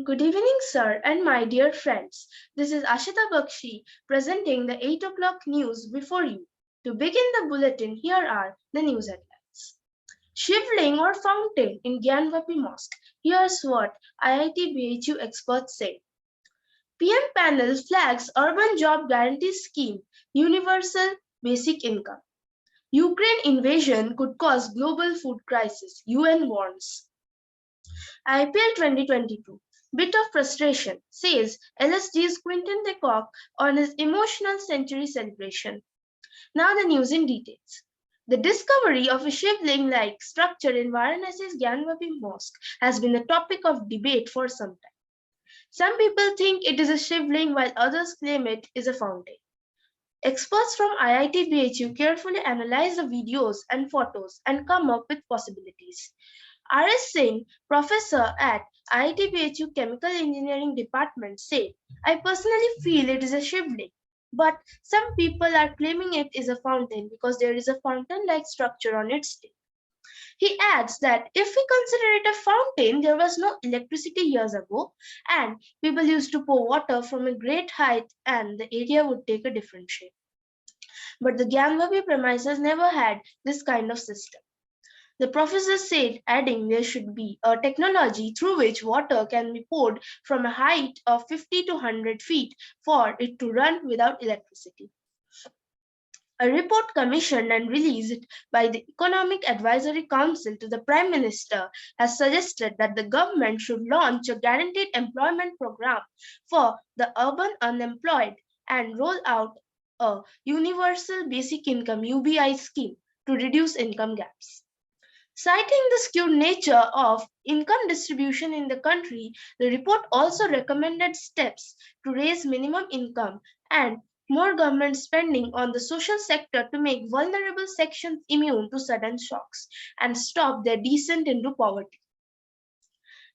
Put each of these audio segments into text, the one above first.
Good evening, sir, and my dear friends. This is Aashita Bakshi presenting the 8 o'clock news before you. To begin the bulletin, here are the news headlines. Shivling or fountain in Gyanvapi Mosque. Here's what IIT BHU experts say. PM panel flags urban job guarantee scheme, universal basic income. Ukraine invasion could cause global food crisis, UN warns. IPL 2022. Bit of frustration, says LSG's Quinton de Kock on his emotional century celebration. Now the news in details. The discovery of a shivling-like structure in Varanasi's Gyanvapi Mosque has been a topic of debate for some time. Some people think it is a shivling while others claim it is a fountain. Experts from IIT BHU carefully analyze the videos and photos and come up with possibilities. R.S. Singh, professor at IIT BHU Chemical Engineering Department, said, I personally feel it is a shivling, but some people are claiming it is a fountain because there is a fountain-like structure on its tip. He adds that if we consider it a fountain, there was no electricity years ago, and people used to pour water from a great height and the area would take a different shape. But the Gyamvapi premises never had this kind of system. The professor said, adding there should be a technology through which water can be poured from a height of 50 to 100 feet for it to run without electricity. A report commissioned and released by the Economic Advisory Council to the Prime Minister has suggested that the government should launch a guaranteed employment program for the urban unemployed and roll out a universal basic income UBI scheme to reduce income gaps. Citing the skewed nature of income distribution in the country, the report also recommended steps to raise minimum income and more government spending on the social sector to make vulnerable sections immune to sudden shocks and stop their descent into poverty.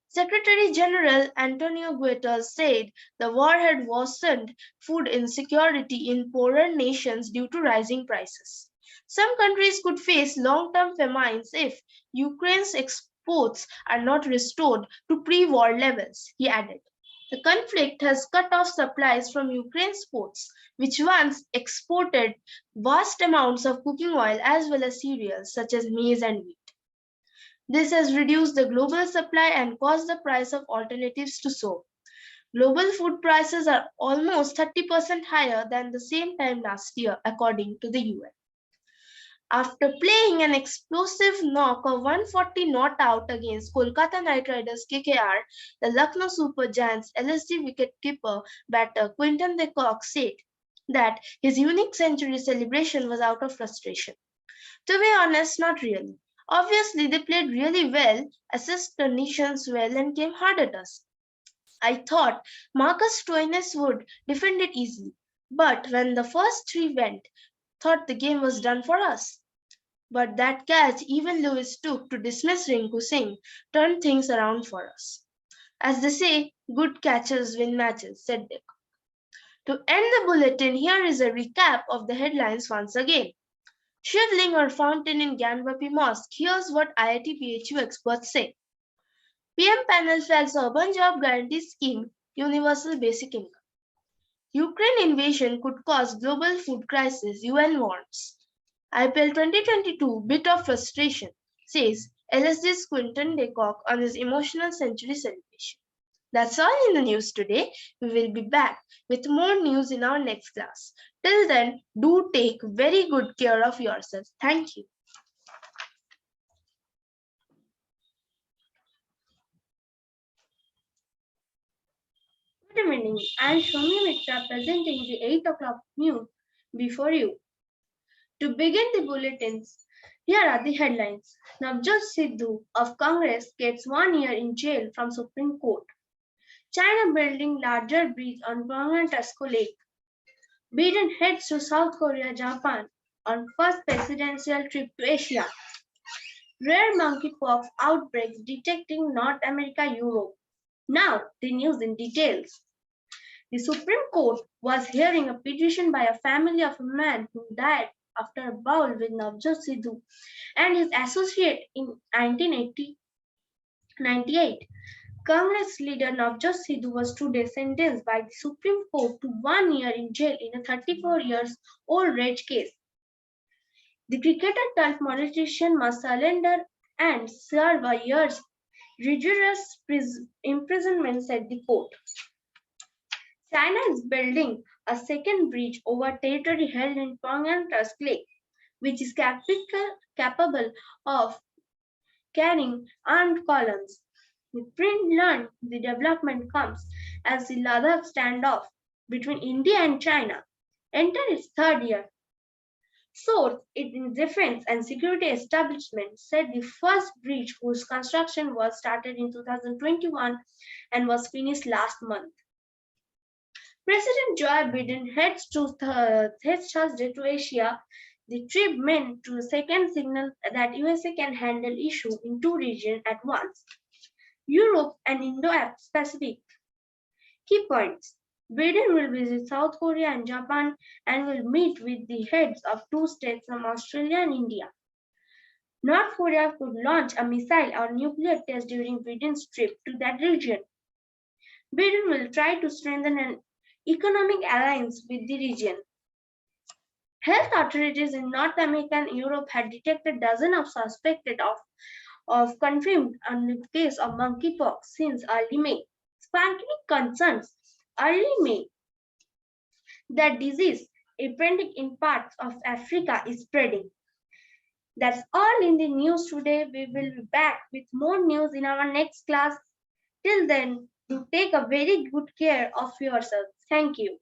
Secretary General Antonio Guterres said the war had worsened food insecurity in poorer nations due to rising prices. Some countries could face long-term famines if Ukraine's exports are not restored to pre-war levels, he added. The conflict has cut off supplies from Ukraine's ports, which once exported vast amounts of cooking oil as well as cereals such as maize and wheat. This has reduced the global supply and caused the price of alternatives to soar. Global food prices are almost 30% higher than the same time last year, according to the UN. After playing an explosive knock of 140 not out against Kolkata Knight Riders KKR, the Lucknow Super Giants LSD wicketkeeper batter Quinton de Kock said that his unique century celebration was out of frustration. To be honest, not really. Obviously, they played really well, assessed conditions well, and came hard at us. I thought Marcus Stoinis would defend it easily, but when the first three went, thought the game was done for us. But that catch even Lewis took to dismiss Rinku Singh turned things around for us. As they say, good catchers win matches, said Dick. To end the bulletin, here is a recap of the headlines once again. Shivling or fountain in Gyanvapi Mosque, here's what IIT BHU experts say. PM panel flags urban job guarantee scheme, universal basic income. Ukraine invasion could cause global food crisis, UN warns. IPL 2022 bit of frustration, says LSD's Quinton de Kock on his emotional century celebration. That's all in the news today. We will be back with more news in our next class. Till then, do take very good care of yourself. Thank you. Good evening. I am Mitra presenting the 8 o'clock news before you. To begin the bulletins, here are the headlines. Navjot Sidhu of Congress gets 1 year in jail from Supreme Court. China building larger bridge on permanent Tasco Lake. Biden heads to South Korea, Japan on first presidential trip to Asia. Rare monkeypox outbreaks detecting North America, Europe. Now, the news in details. The Supreme Court was hearing a petition by a family of a man who died after a bout with Navjot Sidhu and his associate in 1998. Congress leader Navjot Sidhu was today sentenced by the Supreme Court to 1 year in jail in a 34 years old rape case. The cricketer told politicians must surrender and serve a year's rigorous imprisonment, said the court. China is building a second bridge over territory held in Tongan Lake, which is capable of carrying armed columns. The print learned the development comes as the Ladakh standoff between India and China entered its third year. Source in defense and security establishment said the first bridge whose construction was started in 2021 and was finished last month. President Joe Biden heads Thursday to Asia. The trip meant to second signal that USA can handle issue in two regions at once, Europe and Indo-Pacific. Key points. Biden will visit South Korea and Japan and will meet with the heads of two states from Australia and India. North Korea could launch a missile or nuclear test during Biden's trip to that region. Biden will try to strengthen an economic alliance with the region. Health authorities in North America and Europe had detected dozens of suspected of confirmed case of monkeypox since early May, sparking concerns early May that disease epidemic in parts of Africa is spreading. That's all in the news today. We will be back with more news in our next class. Till then, do take a very good care of yourself. Thank you.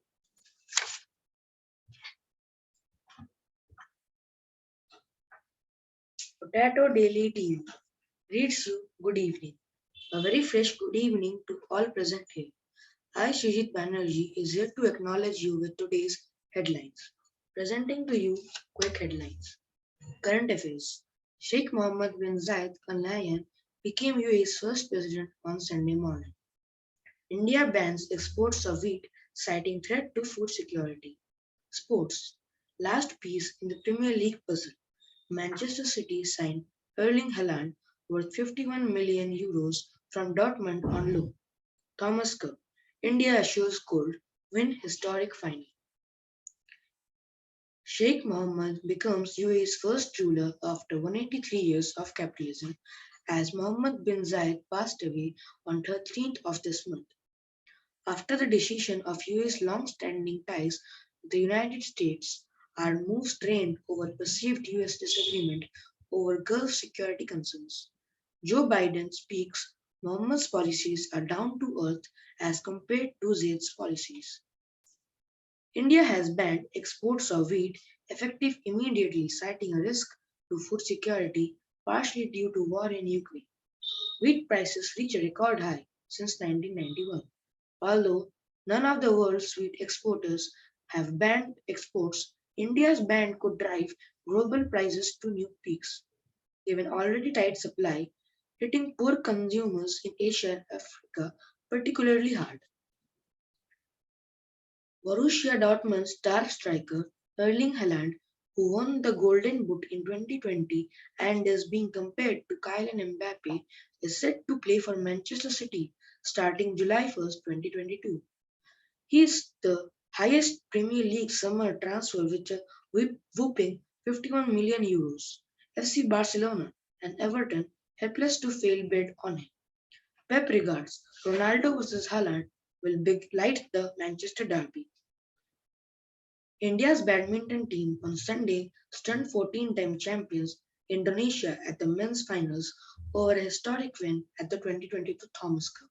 Potato Daily TV reads you good evening. A very fresh good evening to all present here. I, Srijit Banerjee, is here to acknowledge you with today's headlines. Presenting to you quick headlines. Current affairs. Sheikh Mohammed bin Zayed Al Nahyan became UAE's first president on Sunday morning. India bans exports of wheat, citing threat to food security. Sports. Last piece in the Premier League puzzle. Manchester City signed Erling Haaland worth 51 million euros from Dortmund on loan. Thomas Cup. India assures gold, win historic final. Sheikh Mohammed becomes UAE's first ruler after 183 years of capitalism as Mohammed bin Zayed passed away on 13th of this month. After the decision of UAE's long-standing ties with the United States, our moves strained over perceived US disagreement over Gulf security concerns. Joe Biden speaks Mohammed's policies are down to earth as compared to Zayed's policies. India has banned exports of wheat effective immediately, citing a risk to food security, partially due to war in Ukraine. Wheat prices reach a record high since 1991. Although none of the world's wheat exporters have banned exports, India's ban could drive global prices to new peaks, given already tight supply, hitting poor consumers in Asia and Africa particularly hard. Borussia Dortmund star striker Erling Haaland, who won the Golden Boot in 2020 and is being compared to Kylian Mbappe, is set to play for Manchester City starting July 1st, 2022. He is the highest Premier League summer transfer with a whooping 51 million euros. FC Barcelona and Everton helpless to fail bid on him. Pep regards Ronaldo vs Haaland will light the Manchester derby. India's badminton team on Sunday stunned 14-time champions Indonesia at the men's finals over a historic win at the 2022 Thomas Cup.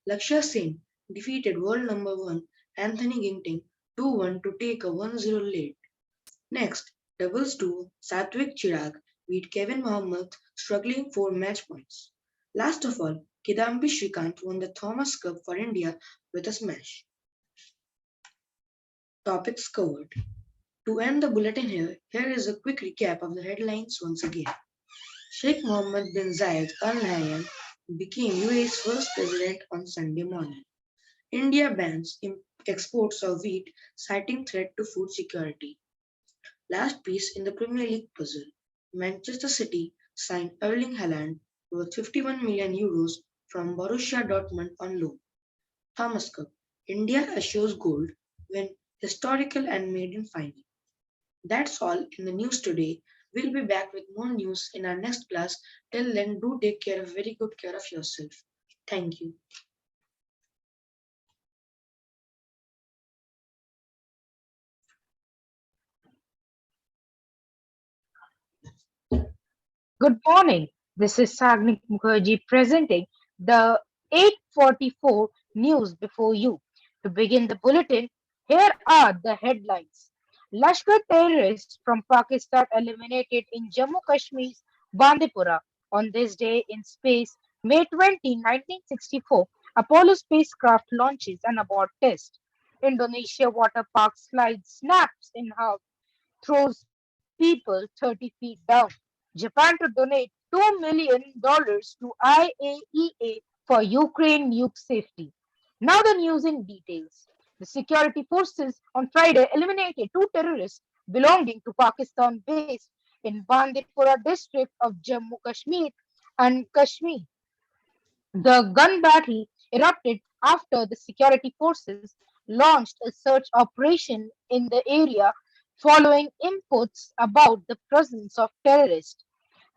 Lakshya Sen defeated world number 1 Anthony Ginting 2-1 to take a 1-0 lead. Next, doubles duo Satwik Chirag beat Kevin Mohammed struggling for match points. Last of all, Kidambi Shrikant won the Thomas Cup for India with a smash. Topics covered. To end the bulletin here is a quick recap of the headlines once again. Sheikh Mohammed bin Zayed Al Nahyan became UAE's first president on Sunday morning. India bans exports of wheat, citing threat to food security. Last piece in the Premier League puzzle. Manchester City signed Erling Haaland worth 51 million euros from Borussia Dortmund on loan. Thomas Cup. India assures gold win historical and maiden final. That's all in the news today. We'll be back with more news in our next class. Till then, do take care of very good care of yourself. Thank you. Good morning. This is Sagnik Mukherjee presenting the 8:44 news before you. To begin the bulletin, here are the headlines. Lashkar terrorists from Pakistan eliminated in Jammu Kashmir's Bandipora on this day in space, May 20, 1964. Apollo spacecraft launches an abort test. Indonesia water park slide snaps in half, throws people 30 feet down. Japan to donate $2 million to IAEA for Ukraine nuke safety. Now the news in details. The security forces on Friday eliminated two terrorists belonging to Pakistan based in Bandipora district of Jammu Kashmir and Kashmir. The gun battle erupted after the security forces launched a search operation in the area following inputs about the presence of terrorists.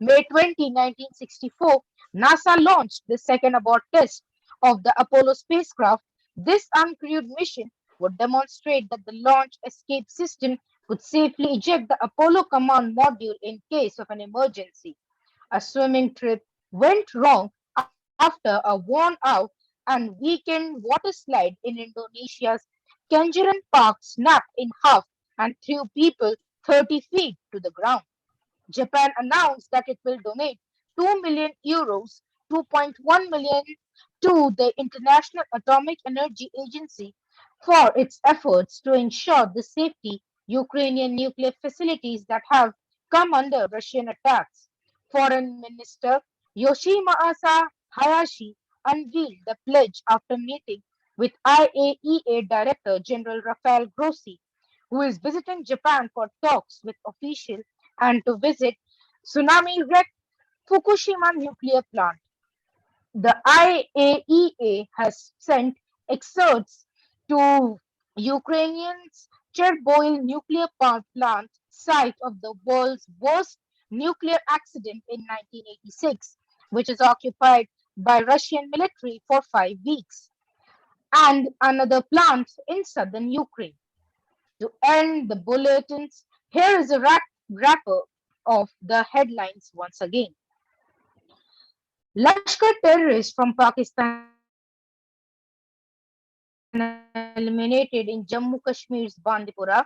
May 20, 1964, NASA launched the second abort test of the Apollo spacecraft. This uncrewed mission would demonstrate that the launch escape system could safely eject the Apollo command module in case of an emergency. A swimming trip went wrong after a worn out and weekend water slide in Indonesia's Kenjeran Park snapped in half and threw people 30 feet to the ground. Japan announced that it will donate 2 million euros, 2.1 million to the International Atomic Energy Agency for its efforts to ensure the safety Ukrainian nuclear facilities that have come under Russian attacks. Foreign Minister Yoshimasa Hayashi unveiled the pledge after meeting with IAEA Director General Rafael Grossi, who is visiting Japan for talks with officials and to visit tsunami-wrecked Fukushima nuclear plant. The IAEA has sent experts to Ukraine's Chernobyl nuclear power plant, site of the world's worst nuclear accident in 1986, which is occupied by Russian military for 5 weeks, and another plant in southern Ukraine. To end the bulletins, here is a wrapper of the headlines once again. Lashkar terrorists from Pakistan eliminated in Jammu Kashmir's Bandipora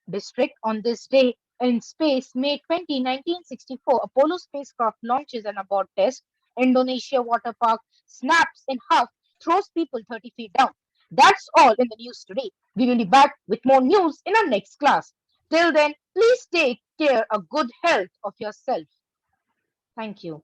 district on this day in space, May 20, 1964. Apollo spacecraft launches an abort test. Indonesia water park snaps in half, throws people 30 feet down. That's all in the news today. We will be back with more news in our next class. Till then, please take care of good health of yourself. Thank you.